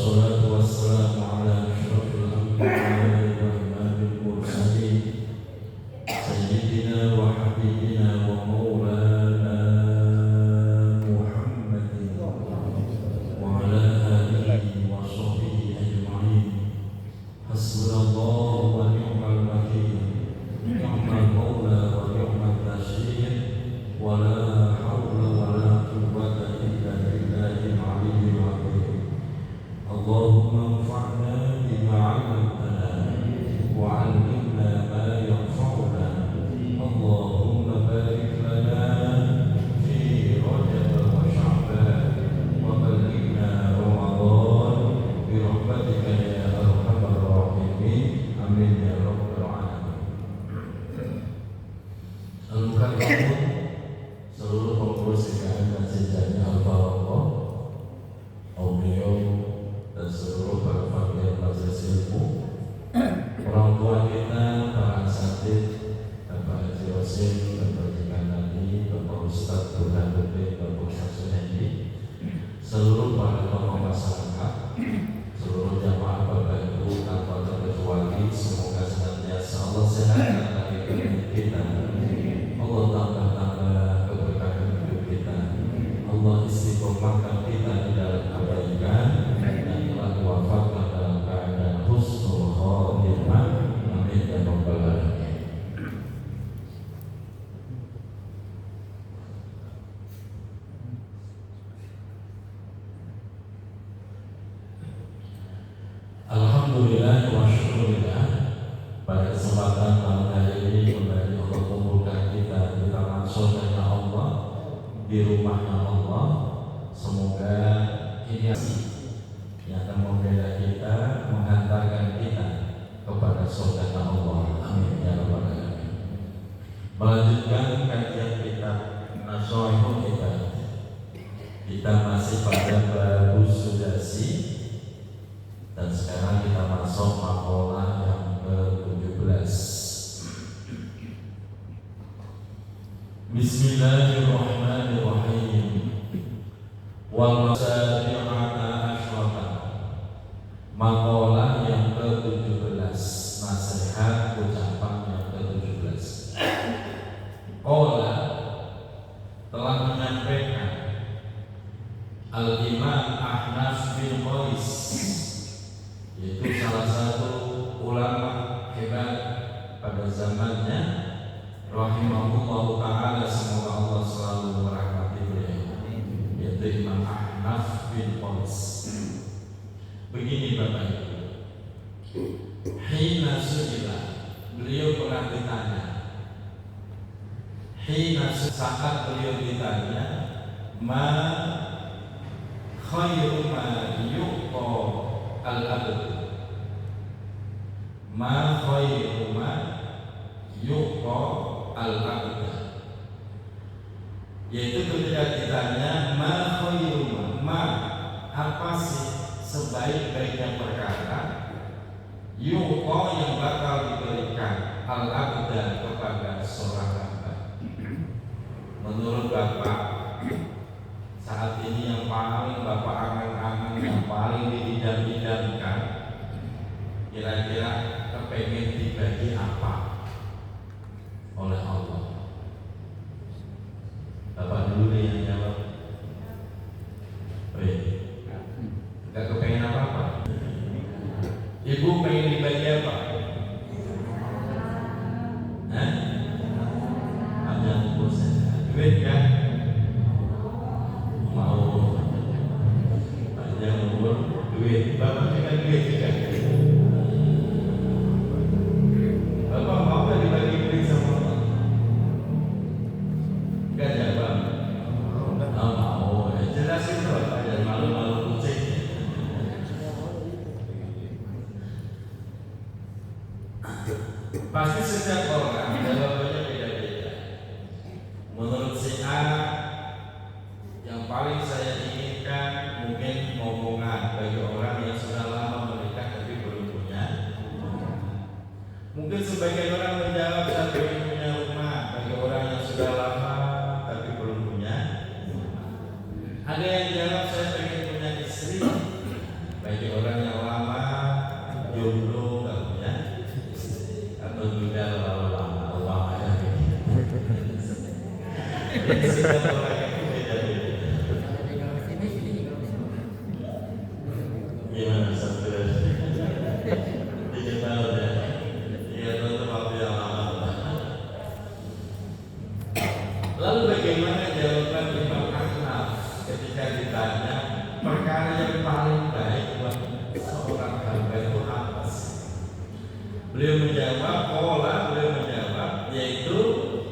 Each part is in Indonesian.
والصلاة والسلام على أشرف الأنبياء وإمام المرسلين سيدنا وحبيبنا ومولانا محمد وعلى آله وصحبه أجمعين. حسبنا الله ونعم الوكيل، نعم المولى ونعم النصير، ولا حول ولا قوة إلا بالله العلي العظيم. اللهم انفعنا بما علمتنا وعلمنا ما ينفعنا. اللهم بارك لنا في رجب وشعبان وبلغنا رمضان برحمتك يا أرحم الراحمين. آمين يا رب العالمين. Al-Mukarramun, seluruh pengurus DKM dan sejanya Al-Barokah, audio dan seluruh para fakir majelis ilmu, orang tua kita, para asatid, Bapak Haji Rosim, Bapak Jikan Nadi, Bapak Ustadz Burhan Bebe, Bapak Ustadz Suhendi, seluruh para tokoh masyarakat, seluruh jamaah Bapak Ibu tanpa terkecuali, semoga senantiasa Allah sehatkan lagi kita, Allah tambah keberkahan hidup kita, Allah istiqomahkan kita di dalam kebaikan, dan telah wafatkan dalam keadaan husnul khotimah. Amin ya rabbal alamin. Alhamdulillah wa syukurillah, pada kesempatan malam hari ini kembali Allah kumpulkan kita di taman surganya Allah, di rumahnya Allah. Semoga ini yang akan membela kita, menghantarkan kita kepada surganya Allah. Amin ya rabbal alamin. Melanjutkan kajian kita Nasha'ihul Ibadah. Kita masih pada bab sudasi, dan sekarang kita masuk maqalah yang ke-17. Bismillahirrahmanirrahim. Wal sabi'ata asyrata. Maqalah yang ke-17, nasihat ucapan yang ke-17. Qala, telah menyampaikan Al-Imam Ahnaf bin Qais, yaitu salah satu ulama hebat pada zamannya, rahimahullahu ta'ala, semoga Allah selalu merahmati beliau, yaitu Imam Ahnaf bin Qais. Begini Bapak Ibu, hina su'ila, beliau pernah ditanya, saat beliau ditanya, ma khairu ma yuqta al-abd, ma khairu ma yuqta al-abd, yaitu ketika ditanya ma khairu ma, apa sih sebaik-baiknya perkara, yuqta, yang bakal diberikan al-abd kepada seorang hamba. Menurut Bapak, saat ini yang paling Bapak angan-angan, yang paling diidam-idamkan, kira-kira kepengen dibagi apa oleh Allah? Bapak dulu deh yang jawab. Gak kepengen apa-apa? Ibu pengen dibagi apa? Panjang umur sehat, duit kan? Mau panjang umur, duit. Bapak juga duit juga. Bapak mau gak dibagi duit sama Allah? Gak jawab. Oh, mau. Jelasin Bapak, jangan malu-malu kucing. Pasti setiap orang jawabannya beda-beda. Menurut si A, yang paling saya inginkan mungkin momongan bagi orang yang sudah lama menikah tapi belum punya. Mungkin sebagian orang menjawab saya ingin punya rumah bagi orang yang sudah lama tapi belum punya. Ada yang jawab saya ingin punya istri bagi orang setiap orang itu beda-beda. Gimana saudara? Bikin banget ya. Iya tentu waktu yang lama. Lalu bagaimana jawaban Imam Ahnaf ketika ditanya perkara yang paling baik buat seorang hamba itu apa sih? Beliau menjawab, yaitu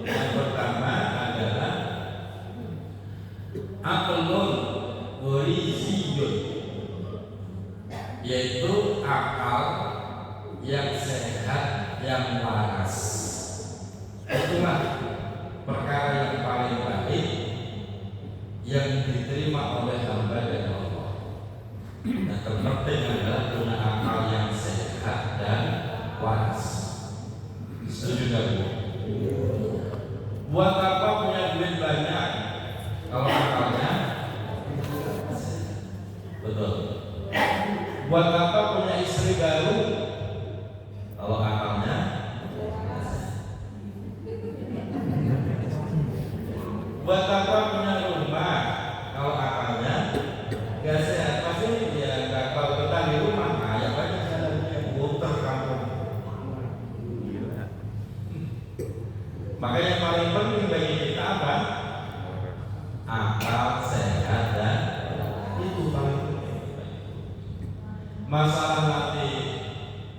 yang pertama adalah aqlun wariziyun, yaitu akal yang sehat, yang waras. Itulah perkara yang paling baik yang diterima oleh hamba dan Allah. Yang terpenting adalah punya akal yang sehat dan waras. Setuju gak Bu? Buat apa punya duit banyak kalau akalnya betul? Buat apa punya istri baru kalau akalnya? Buat apa punya rumah kalau akalnya gak sehat? Pasti ya gak kalau betah di rumah, ya banyak jalannya muter kampung. Makanya yang paling penting bagi kita apa? Akal sehat dan itu paling penting. Masalah nanti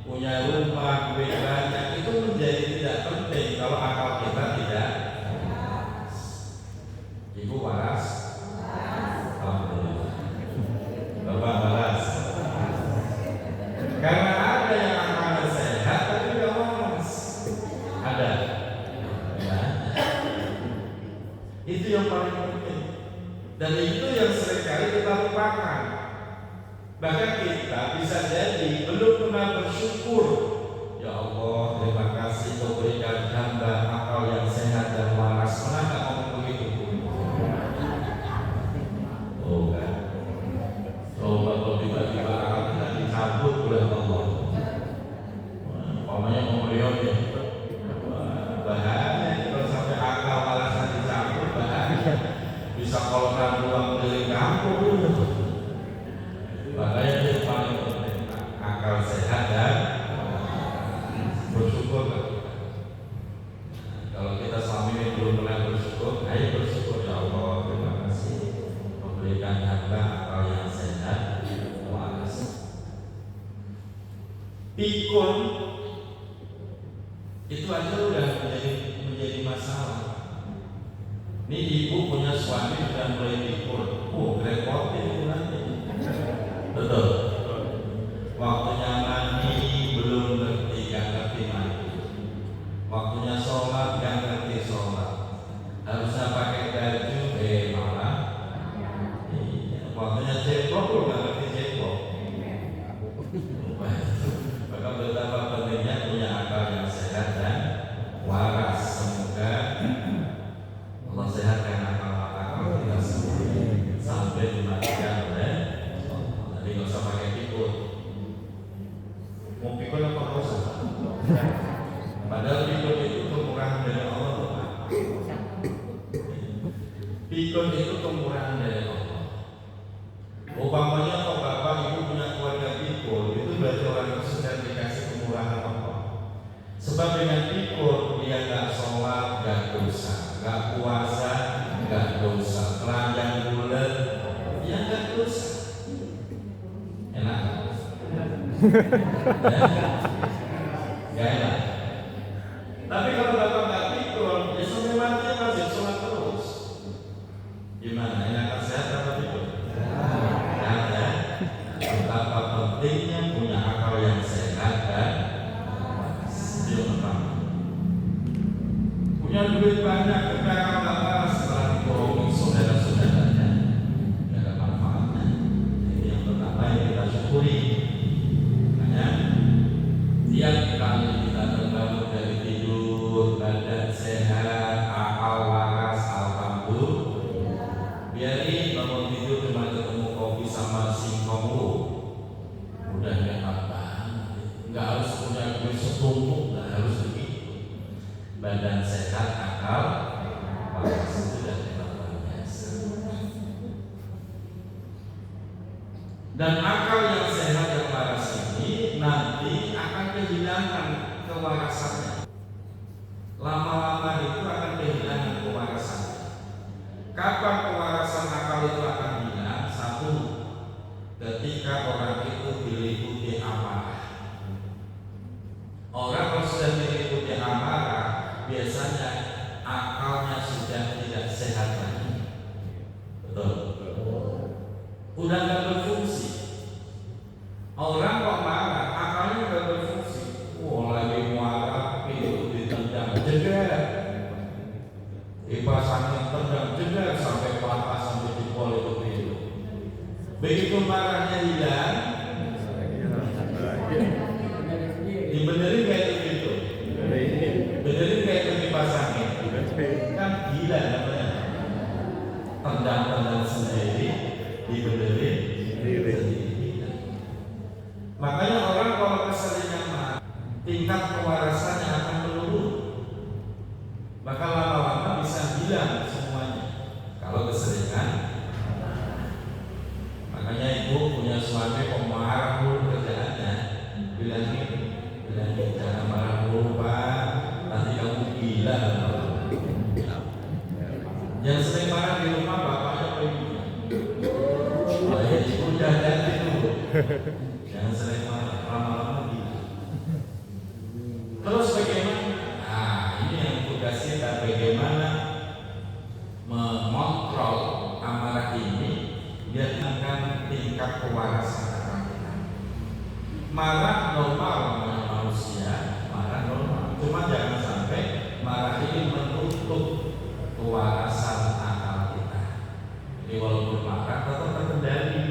punya rumah, duit banyak itu menjadi tidak penting kalau akal kita tidak. Ibu waras? Alhamdulillah. Bapak waras? Karena ada yang akalnya sehat tapi tidak waras. Ada. Ya. Itu yang paling penting. Dan itu yang seringkali kita lupakan. Bahkan kita bisa jadi belum pernah bersyukur. Ya Allah, terima kasih kau berikan hamba akal yang sehat dan waras. Pernah tak ngomong begitu? Oh kan? Coba kalau tiba-tiba akal kita dicabut oleh Allah. Pokoknya ngomong ya. Bahaya kalau sampai akal malah dicabut, bahaya. Bisa kalau pulang keliling kampung. Makanya itu paling penting, akal sehat dan bersyukur. Kalau kita selama ini belum pernah bersyukur, ayo bersyukur. Ya Allah, terima kasih memberikan hamba akal yang sehat, waras. Pikun itu aja udah menjadi masalah. Ini ibu punya suami sudah mulai pikun, repotin itu nanti. Betul. Waktunya mandi belum ngerti, gak ngerti mandi. Waktunya sholat gak ngerti sholat. Harusnya pakai baju, malah. Waktunya cebok belum gak ngerti cebok. Maka betapa pentingnya punya akal yang sehat dan waras. Semoga Allah sehatkan akal kita semua sampai dimatikan oleh. Jadi nggak usah pakai pikun. Mau pikun apa nggak usah? Padahal pikun itu kemurahan dari Allah. Pikun itu kemurahan dari Allah. Umpamanya kalau bapak ibu punya keluarga pikun, itu berarti orang itu sedang dikasih kemurahan Allah. Sebab dengan pikun dia nggak sholat, nggak dosa, nggak puasa, nggak dosa, telanjang bulan, dia nggak dosa. Enak? Gak enak. Tapi kalau bapak nggak pikun, ya sampai mati masih sholat terus. Gimana? Enak sehat apa pikun? Ya. Betapa pentingnya punya akal yang sehat dan punya duit banyak, tapi akal nggak waras setelah dibohongi saudara-saudaranya, nggak ada manfaatnya. Ini yang pertama yang kita syukuri. Makanya tiap kali kita terbangun dari tidur, badan sehat, akal waras, alhamdulillah. Biarin bangun tidur cuma ketemu kopi sama singkong lu, udah enak banget. Nggak harus punya duit setumpuk, nggak harus begitu. Badan sehat, akal waras, itu sudah enak banget. Dan akal yang sehat yang waras ini nanti akan kehilangan kewarasannya. Lama-lama itu akan kehilangan kewarasannya. Kapan kewarasan akal itu akan hilang? Satu, ketika orang itu diliputi amarah. Orang kalau sudah diliputi amarah, biasanya akalnya sudah tidak sehat lagi. Betul? Udah nggak berfungsi. Orang kok marah, akalnya nggak berfungsi. Lagi marah, itu ditendang, jeger. Kipas angin tendang, jeger sampai patah, sampai jempol itu. Begitu marahnya hilang, dibenerin kayak begitu. Benerin kayak kipas angin. Kan gila namanya. Tendang-tendang sendiri, dibenerin sendiri. Makanya orang kalau keseringan marah, tingkat kewarasannya akan menurun. Maka lama-lama bisa hilang semuanya kalau keseringan. Makanya ibu punya suami pemarah mulu kerjaannya, bilangin jangan marah mulu Pak, nanti kamu gila. Yang sering marah di rumah bapaknya apa ibunya? Ibu udah ganti dulu. Jangan sering marah, lama-lama gila. Terus bagaimana? Nah, ini yang tugas kita, bagaimana mengontrol amarah ini biar akan tingkat kewarasan akal kita. Marah normal namanya manusia, marah normal. Cuma jangan sampai marah ini menutup kewarasan akal kita. Jadi walaupun marah tetap terkendali,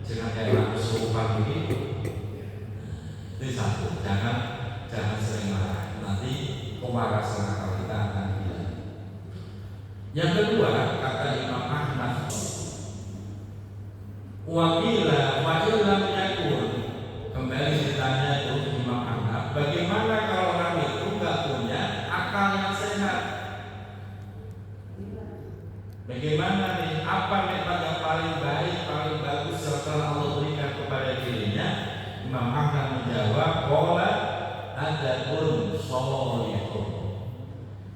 jangan kayak kesurupan begitu. Itu satu, jangan sering marah. Nanti kewarasan akal kita akan hilang. Yang kedua, kata Imam Ahmad, wabila wa'ilam yakun. Kembali ditanya itu Imam Ahmad, bagaimana kalau orang itu nggak punya akal yang sehat? Bagaimana nih? Apa nikmat yang paling baik, paling bagus yang telah Allah berikan kepada dirinya? Imam Ahmad menjawab, qala adabun sholihun,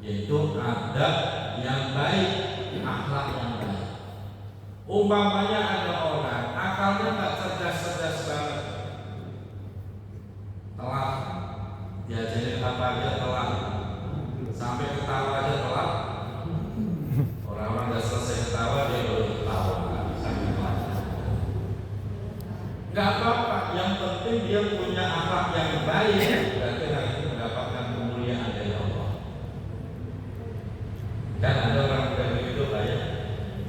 yaitu adab yang baik, akhlak yang baik. Umpamanya ada orang akalnya tak cerdas banget, telat, diajarin apa aja telat, sampai ketawa aja telat. Orang-orang udah selesai ketawa, dia baru ketawa, sampai telat. Gak apa-apa, yang penting dia punya akhlak yang baik, berarti hari itu mendapatkan kemuliaan dari Allah. Kan ada orang yang begitu kayak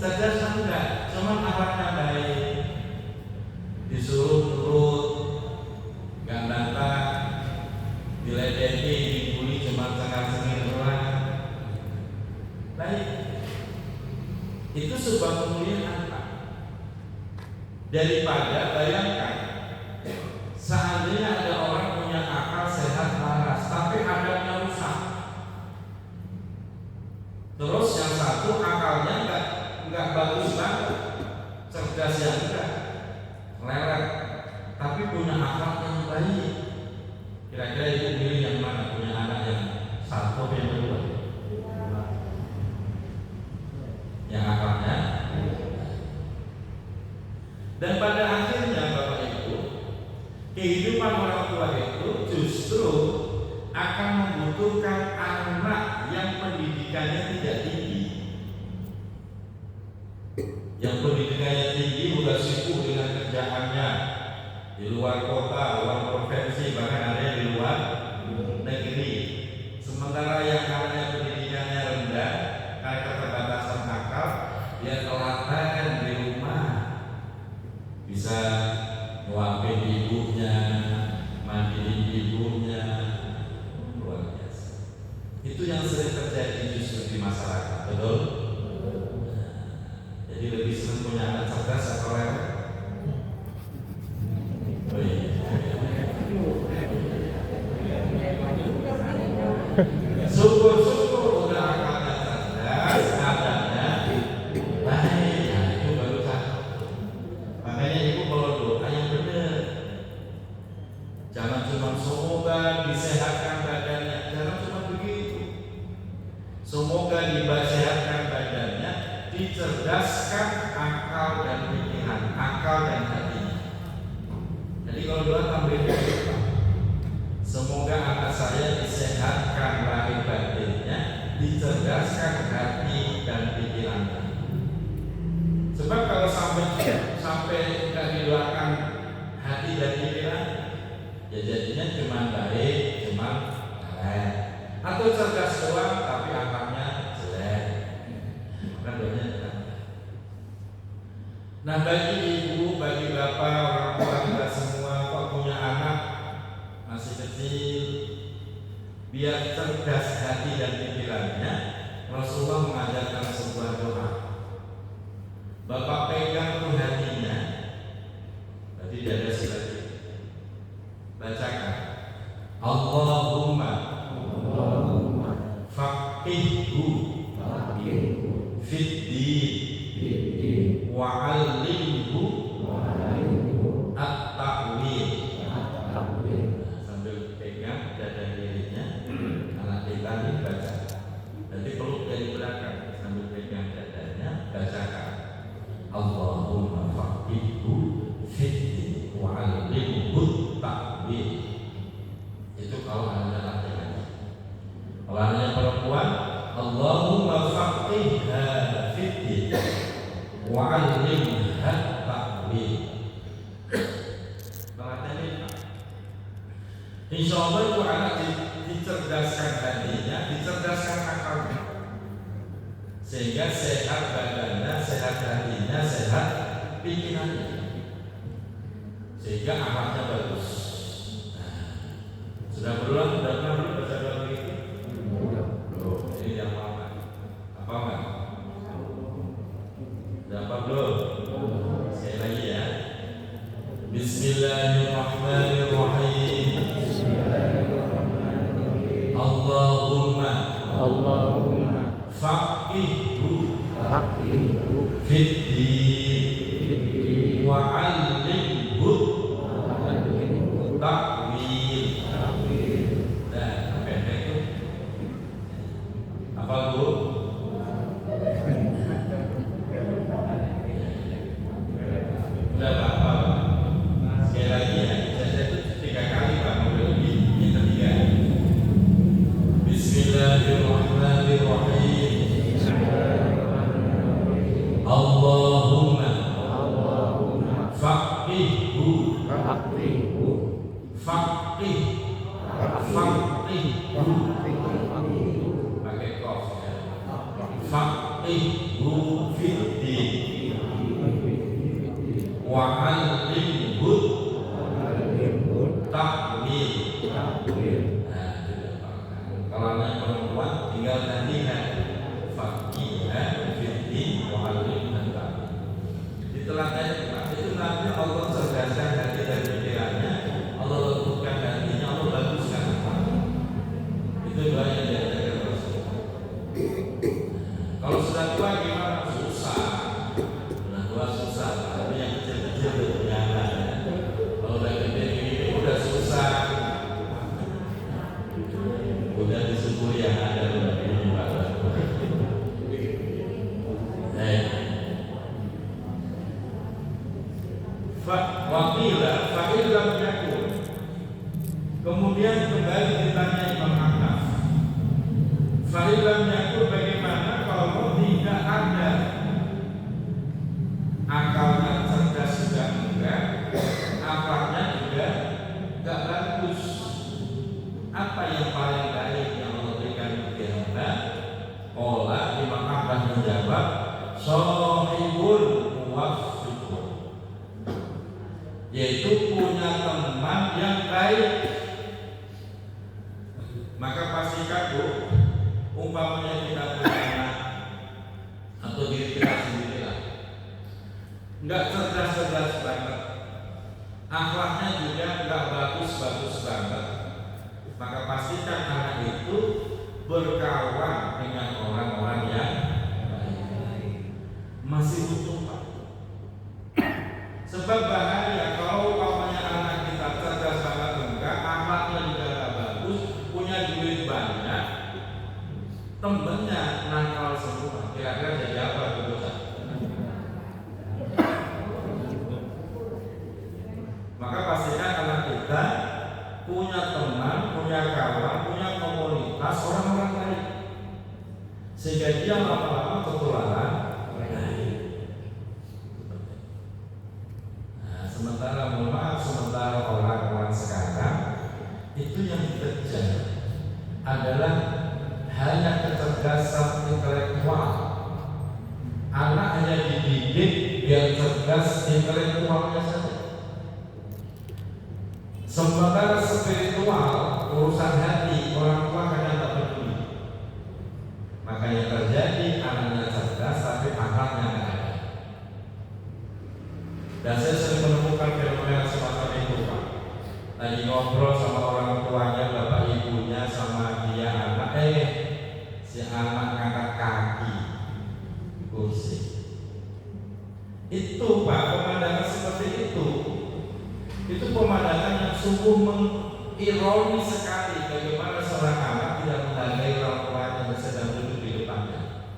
cerdas enggak, cuma akhlaknya baik, disuruh nurut, gak datang, diledeki, dibully cuma sengit-sengit doang. Baik, itu sebuah kemuliaan Pak. Daripada bayangkan seandainya ada orang punya akal sehat waras, tapi adabnya rusak. Terus yang satu akalnya enggak bagus banget, cerdas yang enggak, lewat, tapi punya akal yang baik. Kira-kira ibu pilih yang mana? Punya anak yang satu atau yang kedua? Yang akalnya. Dan pada akhirnya Bapak Ibu, kehidupan orang tua itu justru akan membutuhkan anak yang pendidikannya tidak tinggi. Yang pendidikannya tinggi udah sibuk dengan kerjaannya di luar kota, luar provinsi, bahkan ada yang di luar negeri. Sementara yang namanya pendidikannya rendah karena keterbatasan akal, dia kelatan di rumah, bisa nyuapin ibunya, mandiin ibunya, luar biasa. Itu yang sering terjadi justru di masyarakat, betul? Jadi lebih senang punya anak cerdas atau lewat? Oh iya. Syukur-syukur udah akalnya cerdas, adabnya baik, nah itu baru cakep. Makanya ibu kalau kalau doa tambahin doa. Semoga anak saya disehatkan lahir batinnya, dicerdaskan hati dan pikirannya. Sebab kalau sampai tidak didoakan hati dan pikiran, ya jadinya cuma baik, cuma elek, atau cerdas doang tapi akhlaknya jelek. Maka doanya jelek. Nah, bagi ibu, bagi bapak, orang tua kita semua, kok punya anak masih kecil, biar cerdas hati dan pikirannya, Rasulullah mengajarkan sebuah doa. Bapak pegang tuh hatinya, berarti dia ada lagi. Bacakan, Allahumma faqihhu fid-din wa'allimhu at-ta'wil. Sambil pegang dada dirinya, anak kita ini baca. Nanti peluk dari belakang sambil pegang dadanya, bacakan, Allahumma faqihhu fid-din wa'allimhu at-ta'wil. Itu kalau anaknya laki-laki. Kalau anaknya perempuan, Allahumma faqihha fid-din wa'allimha at-ta'wil. Insya Allah itu anak dicerdaskan hatinya, dicerdaskan akalnya, sehingga sehat badannya, sehat hatinya, sehat pikirannya, sehingga akhlaknya bagus. Sudah berulang, sudah pernah belum baca doa begitu? Belum. Ini yang apa? Apa enggak? Sudah apa belum? Sekali lagi ya. Bismillahirrahmanirrahim. Allahumma faqihhu fid-din wa'allimhu ta'wil. Nah, pendek itu apa Bu? Udah apa? Sekali lagi ya, saya itu 3 kali Pak, mau lebih yang ketiga. Bismillahirrahmanirrahim. Allahumma faqihhu pakai qaf ya. Faqihhu fid-din wa'allimhu ta'wil. Nah, kalau anak perempuan tinggal nantikan faqihha fid-din wa'allimha ta'wil. Ditelakanya itu nanti Allah cerdaskan hati dan pikirannya, Allah lembutkan hatinya, Allah baguskan akhlaknya. Itu doa yang diajarkan Rasulullah. Kalau sudah tua gimana? Susah. Sudah tua susah. Tapi yang kecil-kecil itu ternyata. Kalau udah gede ini udah susah. Udah disyukuri yang ada udah ini Pak. Waqila fa'illam yakun. Kemudian kembali ditanya Imam Ahnaf, fa'illam yakun, bagaimana kalau tidak ada akalnya cerdas juga enggak, akhlaknya juga enggak bagus? Apa yang paling baik yang Allah berikan kepada hamba? Qala Imam Ahnaf menjawab, shahibul muwaffiqun, yaitu punya teman yang baik. Maka pastikan Bu, umpamanya kita punya anak atau diri kita sendiri lah, nggak cerdas-cerdas banget, akhlaknya juga nggak bagus-bagus banget, maka pastikan anak itu berkawan dengan orang-orang yang baik. Masih butuh Pak. Sebab bahaya kalau umpamanya anak kita cerdas banget enggak, akhlaknya juga enggak bagus, punya duit banyak, temennya nakal semua. Kira-kira jadi apa itu bocah? Maka pastikan punya kawan, punya komunitas orang-orang baik, sehingga dia lama-lama ketularan baik. Nah, sementara orang-orang sekarang itu yang dikejar adalah hanya kecerdasan intelektual. Anak hanya dididik biar cerdas intelektualnya saja. Sementara spiritual, urusan hati, orang tua kadang tak peduli. Makanya terjadi anaknya cerdas tapi akalnya nggak ada. Dan saya sering menemukan fenomena semacam itu, Pak. Lagi ngobrol sama orang tuanya, bapak ibunya, sama dia anak, si anak ngangkat kaki kursi. Itu Pak, pemandangan seperti itu pemandangan yang sungguh mengironis sekali. Bagaimana seorang anak tidak menghargai orang tuanya yang sedang duduk di depannya.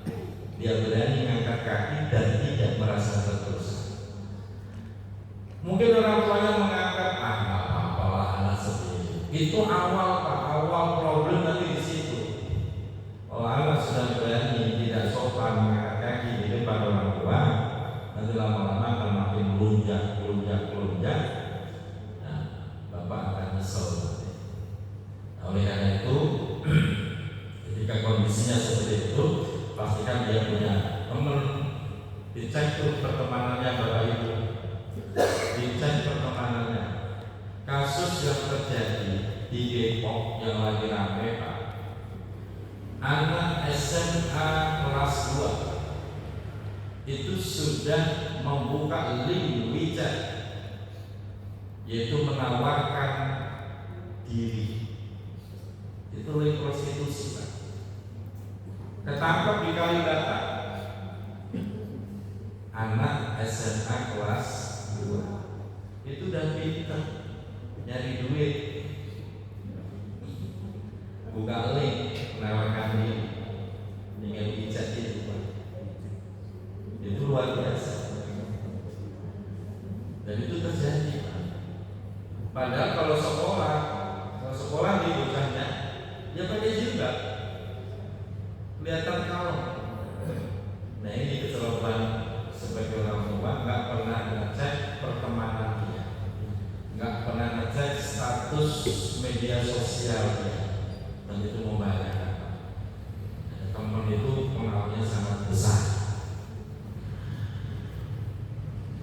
Dia berani mengangkat kaki dan tidak merasa berdosa. Mungkin orang tuanya mengangkat, nggak apa-apalah anak sendiri. Itu awal Pak, awal problem nanti di situ. Kalau anak sudah berani tidak sopan mengangkat kaki di depan orang tua, nanti lama-lama akan makin melunjak. Bapak akan nyesel nanti. Oleh karena itu, ketika kondisinya seperti itu, pastikan dia punya teman. Dicek tuh pertemanannya Bapak Ibu, dicek pertemanannya. Kasus yang terjadi di Depok yang lagi ramai Pak, anak SMA kelas 2 itu sudah membuka link WeChat, yaitu menawarkan diri. Itu link prostitusi Pak. Ketangkap di Kalibata, anak SMA kelas 2 itu udah pintar nyari duit, buka link menawarkan diri dengan WeChat itu Pak. Itu luar biasa. Dan itu terjadi Pak. Padahal kalau sekolah di bocahnya, ya pakai jilbab, kelihatan kalem. Nah ini kecerobohan sebagai orang tua, nggak pernah ngecek pertemanan dia, nggak pernah ngecek status media sosial dia, dan itu membahayakan. Teman itu pengaruhnya sangat besar.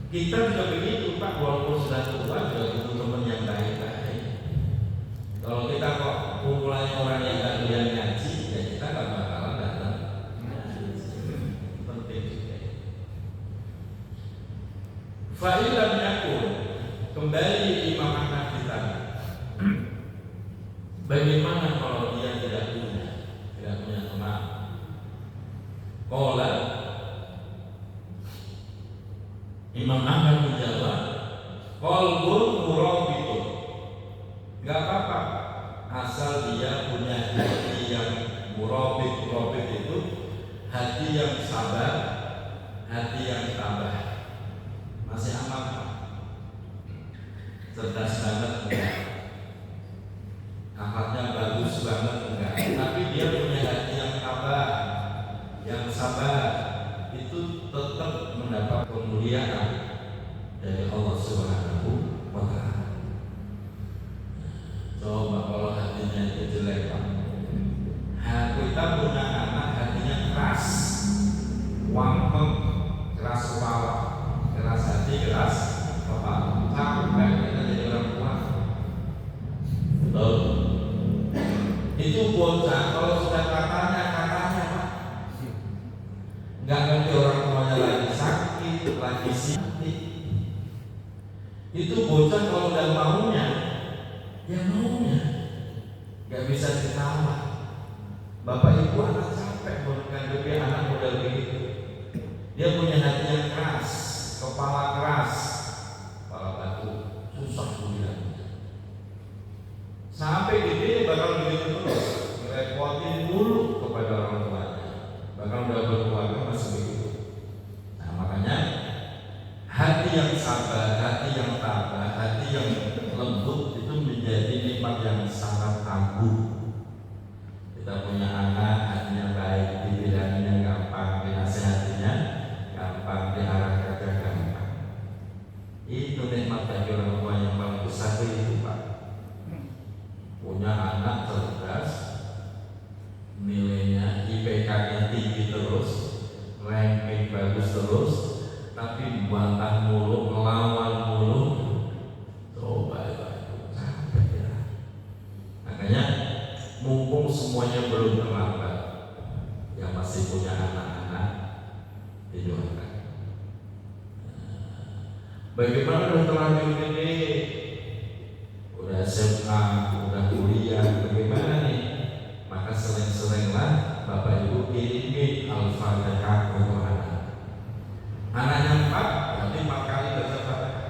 Kita juga begitu Pak, walaupun sudah tua juga butuh teman yang baik-baik. Kalau kita kok kumpulannya orang yang nggak doyan ngaji, ya kita nggak bakalan datang. Penting juga. Fa'ilam yakun, kembali Imam Ahmad kita. Bagaimana kalau dia tidak punya teman? Qala Imam Ahmad menjawab, qalbun murabitun. Gak apa-apa, asal dia punya hati yang murabit. Murabit itu hati yang sabar, hati yang tabah. Masih aman Pak. Cerdas banget enggak, akhlaknya bagus banget enggak, tapi dia punya hati yang tabah, yang sabar, itu tetap mendapat kemuliaan dari Allah Subhanahu wa Ta'ala. Coba kalau hatinya itu jelek Pak. Kita punya anak hatinya keras, wampeng, keras kepala, keras hati, keras kepala. Capek kita jadi orang tua. Betul. Itu bocah kalau sudah katanya Pak, nggak ngerti orang tuanya lagi sakit, lagi sakit. Itu bocah kalau udah maunya, ya maunya, nggak bisa ditawar. Bapak ibu anak capek menghadapi anak model begitu. Dia punya hati yang keras, kepala keras, kepala batu, susah bilangnya. Sampai gede bakal begitu terus, ngerepotin dulu kepada orang tuanya. Bahkan udah berkeluarga masih begitu. Nah makanya hati yang sabar, hati yang tabah, hati yang lembut itu menjadi nikmat yang sangat agung. Kita punya anak, hatinya baik, dibilangnya gampang, dinasihatinya gampang, diarahkan gampang. Itu nikmat bagi orang tua yang paling besar itu, Pak. Punya anak cerdas, nilainya IPK-nya tinggi terus, ranking bagus terus, tapi bantah mulu, melawan mulu. Coba itu capek ya. Makanya mumpung semuanya belum terlambat, yang masih punya anak-anak didoakan. Bagaimana udah terlanjur ini, udah SMA, udah kuliah, bagaimana nih? Maka sering-seringlah Bapak Ibu kirim Al-Fatihah untuk anak. Anaknya 4, berarti 4 kali baca Fatihah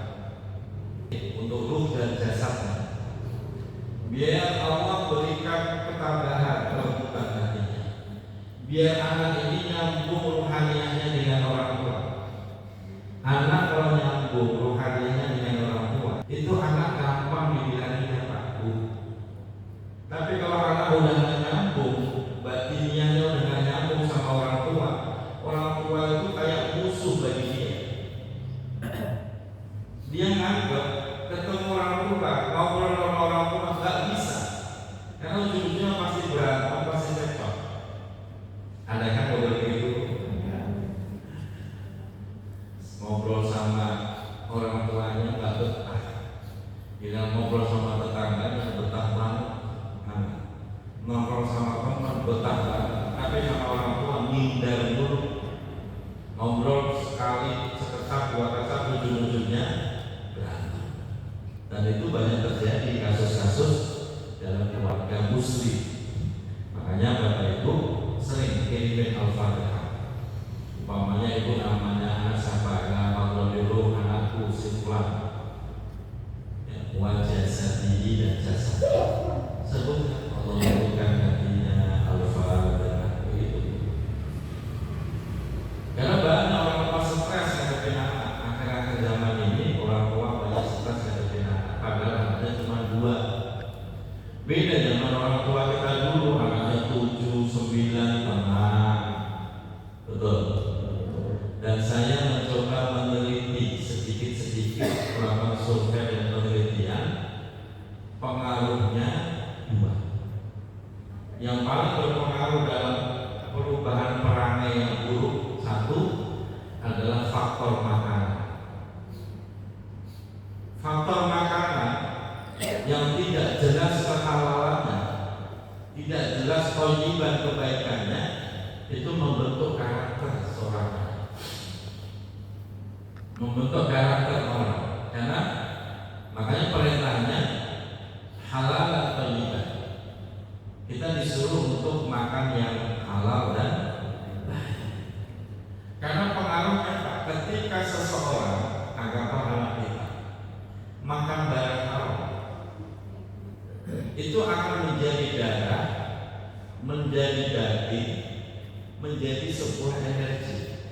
untuk ruh dan jasadnya. Biar Allah berikan ketabahan kelembutan hatinya. Biar anak ini nyambung rohanianya dengan orang tua. Anak kalau nyambung rohanianya dengan orang tua, itu anak gampang dibilangnya Pak Bu. Tapi kalau anak udah nggak nyambung, batinnya udah nggak nyambung sama orang tua itu kayak musuh bagi dia. Dia nganggap ketemu orang tua, ngobrol sama orang tua nggak bisa, karena ujung-ujungnya pasti berantem, pasti cekcok. Ada kan ngobrol gitu? Ngobrol sama orang tuanya nggak betah, bila ngobrol sama tetangganya betah banget, ngobrol sama teman betah banget, tapi sama orang tua minder dulu. Ngobrol sekali, sekecap, 2 kecap, ujung-ujungnya berantem. Dan itu banyak terjadi kasus-kasus dalam keluarga muslim. Makanya Bapak Ibu sering kirim Al-Fatihah. Umpamanya ibu namanya anak siapa, nama dulu anakku Simpulan, wajah sadihi dan jasa. Sebut Allah bukan hatinya Al-Fatihah itu. Karena banyak orang tua stres ngadepin anak. Akhir-akhir zaman ini orang tua banyak stres ngadepin anak. Padahal anaknya cuma 2. Beda zaman orang tua kita dulu, anaknya 7, 9, tenang. Betul. Dan saya mencoba meneliti sedikit-sedikit melakukan survei dan penelitian. Pengaruhnya 2. Yang paling berpengaruh dalam perubahan perangai yang buruk, 1 adalah faktor makanan. Faktor makanan yang tidak jelas kehalalannya, tidak jelas kewajiban kebaikannya, itu membentuk karakter seorang, membentuk karakter orang. Karena makanya perintahnya halal dan thayyiban. Kita disuruh untuk makan yang halal dan baik. Karena pengaruhnya Pak, ketika seseorang, anggaplah anak kita makan barang haram, itu akan menjadi darah, menjadi daging, menjadi sebuah energi.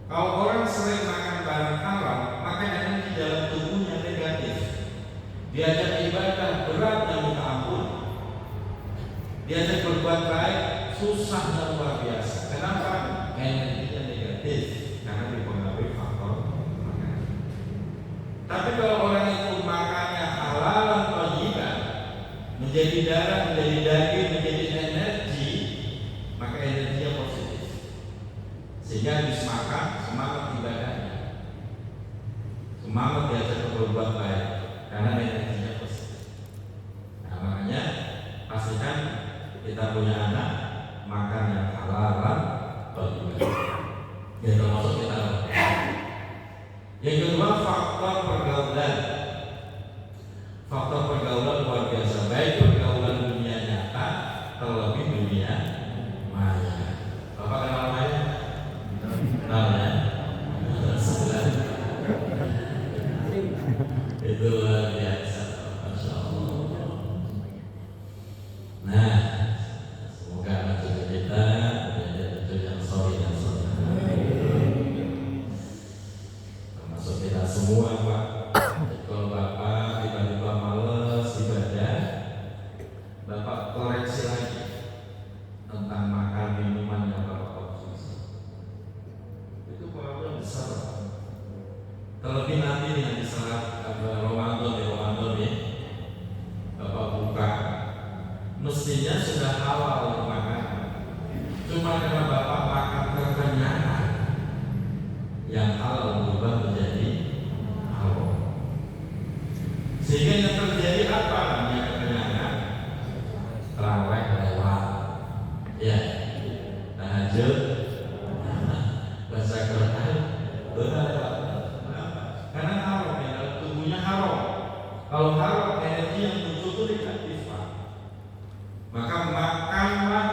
Kalau orang sering makan barang haram, maka energi dalam tubuhnya negatif. Diajak ibadah berat dan minta ampun, diajak berbuat baik susah dan luar biasa. Kenapa? Energinya negatif, karena dipengaruhi faktor makanan. Tapi kalau orang itu makannya halal dan thayyiban, menjadi darah, menjadi daging, menjadi energi, maka energinya positif. Sehingga habis makan semangat ibadahnya, semangat diajak berbuat baik, karena energinya positif. Nah, makanya pastikan kita punya anak makan yang halal dan thayyiban. Ya termasuk kita Sehingga yang terjadi apa namanya kekenyangan? Terawih lewat, ya, tahajud, baca Quran, lewat. Karena haram, ya, tubuhnya haram. Kalau haram, energi yang muncul itu negatif, Pak. Maka makanlah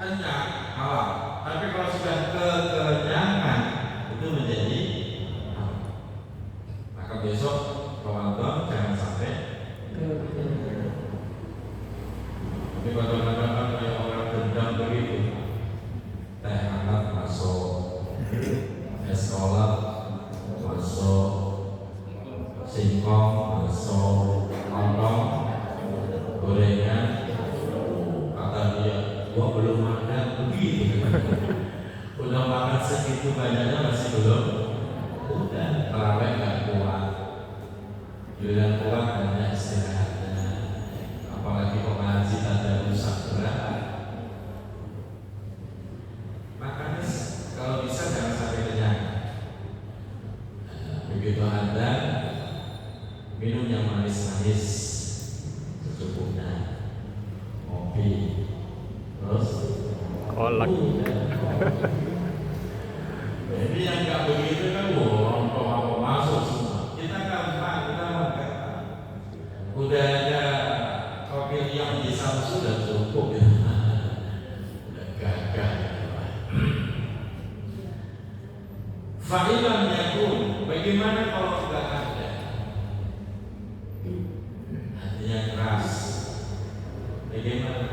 kenyang halal. Tapi kalau sudah kekenyangan itu menjadi haram. Maka besok Ramadan jangan sampai tapi kadang-kadang kayak orang dendam begitu, teh hangat masuk, es kolak masuk, singkong masuk, lontong, gorengan, kata dia, gua belum makan begitu. Udah makan segitu banyaknya masih belum, udah terawih nggak kuat. Giliran kuat hanya istirahatnya, apalagi pengaji ada rusak berat. Makanya kalau bisa jangan sampai kenyang. Begitu Anda minum yang manis-manis secukupnya, kopi, terus kolak. Jadi yang nggak begitu kan, rontong apa masuk semua. Kita gampang, kita makan. Udah ada kopi yang di Samsu sudah cukup, ya. Udah gagah. Fa'ilam yakun, bagaimana kalau nggak ada? Hatinya keras. Bagaimana?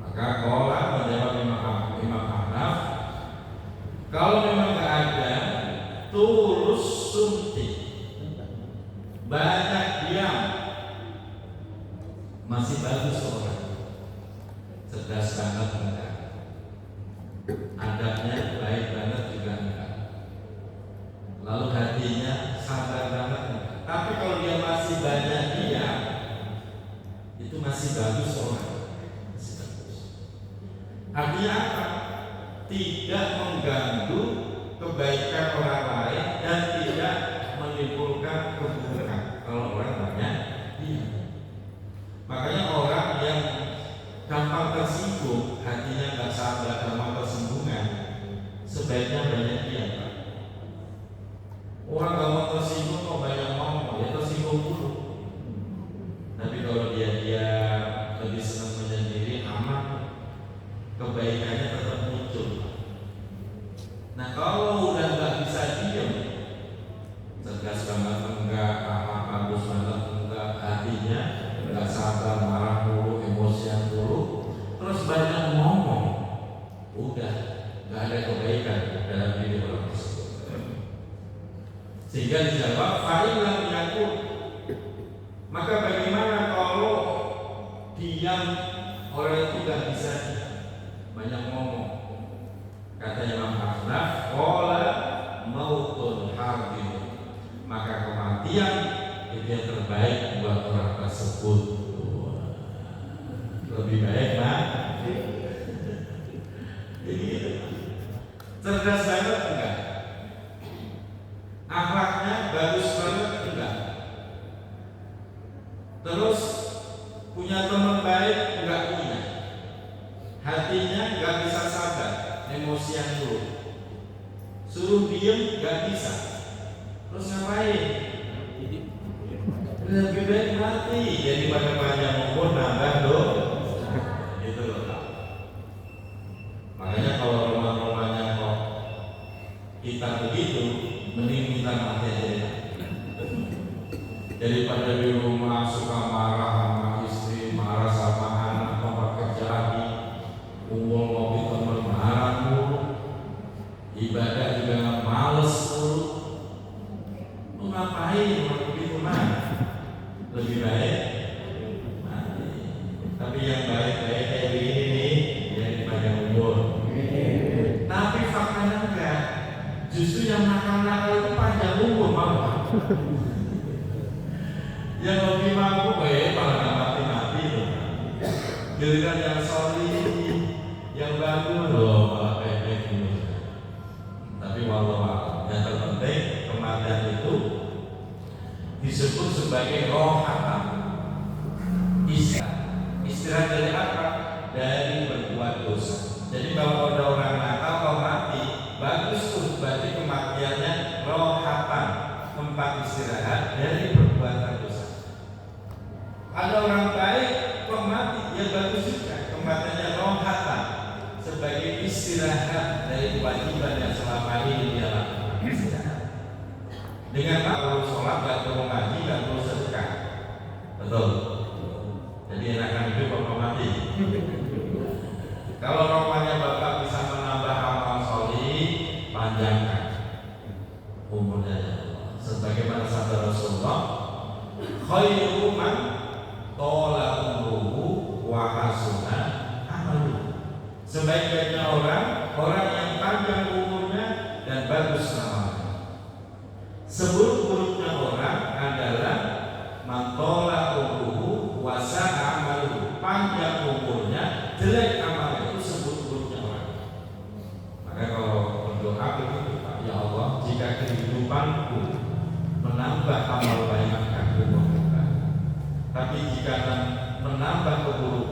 Maka kolam menjawab Imam Ahnaf, kalau memang nggak ada, tulus suntik, banyak diam, masih bagus orang, cerdas banget enggak, adabnya baik banget juga enggak, lalu hatinya sabar banget enggak. Tapi kalau dia masih banyak diam, itu masih bagus orang, masih bagus. Artinya apa? Tidak mengganggu kebaikan orang lain dan tidak menimbulkan keburukan kalau orang banyak diam. Makanya orang yang gampang tersinggung, hatinya nggak sabar, gampang tersinggungan, sebaiknya banyak diam. Orang gampang tersinggung kok banyak ngomong, ya tersinggung dulu. Tapi kalau dia lebih senang menyendiri, aman, kebaikannya tetap muncul. Nah kalau udah nggak bisa diam, cerdas banget enggak, aman bagus banget enggak, hatinya nggak sabar, marah mulu, emosian mulu, terus banyak ngomong, udah nggak ada kebaikan dalam diri orang tersebut. Sehingga dijawab fa'ilam yakun, maka bagaimana kalau diam, orang itu nggak bisa banyak ngomong? Kata Imam Ahnaf, qala mautun harbin, maka kematian itu yang terbaik buat orang tersebut. Lebih baik mati. Jadi cerdas banget enggak? Akhlaknya bagus banget enggak? Terus punya teman baik enggak punya? Hatinya enggak bisa sabar, emosian dulu. Suruh diem enggak bisa. Terus ngapain? Lebih baik mati daripada panjang umur nambah dosa. Itu loh. Makanya kalau rumah-rumahnya kok kita begitu, mending kita mati aja. Daripada di rumah suka marah sama istri, marah sama anak, tempat kerja lagi, kumpul ngopi teman marah mulu, ibadah juga males mulu. Lu ngapain begitu mah? Lebih baik mati. Tapi yang baik-baik kayak begini nih, yang panjang umur. Tapi faktanya enggak. Justru yang nakal-nakal itu panjang umur, malah. Yang lebih mampu malah nggak mati-mati loh. Giliran yang solid, yang bagus loh malah pendek gitu. Tapi walau yang terpenting kematian itu disebut sebagai rohatan. Istirahat dari apa? Dari berbuat dosa. Jadi kalau ada orang nakal kalau mati, bagus tuh, berarti kematiannya rohatan, tempat istirahat dari perbuatan dosa. Ada orang baik kok mati, ya bagus juga, kematiannya rohatan, sebagai istirahat dari kewajiban yang selama ini dia lakukan. Istirahat. Dengan kalau sholat gak perlu ngaji, gak perlu sedekah, betul. Jadi enakan hidup apa mati. Kalau rohnya Bapak bisa menambah amal sholih, panjangkan umurnya. Sebagaimana sabda Rasulullah, khairu man tola umruhu wa hasuna amaluhu. Sebaik-baiknya orang yang panjang umurnya dan bagus amalnya. Seburuk-buruknya orang adalah man tola umruhu wa sa'a amaluhu. Panjang umurnya, jelek amalnya, itu seburuk-buruknya orang. Maka kalau berdoa begitu, ya Allah, jika kehidupanku menambah amal baik akan kumohon. Tapi jika menambah keburukan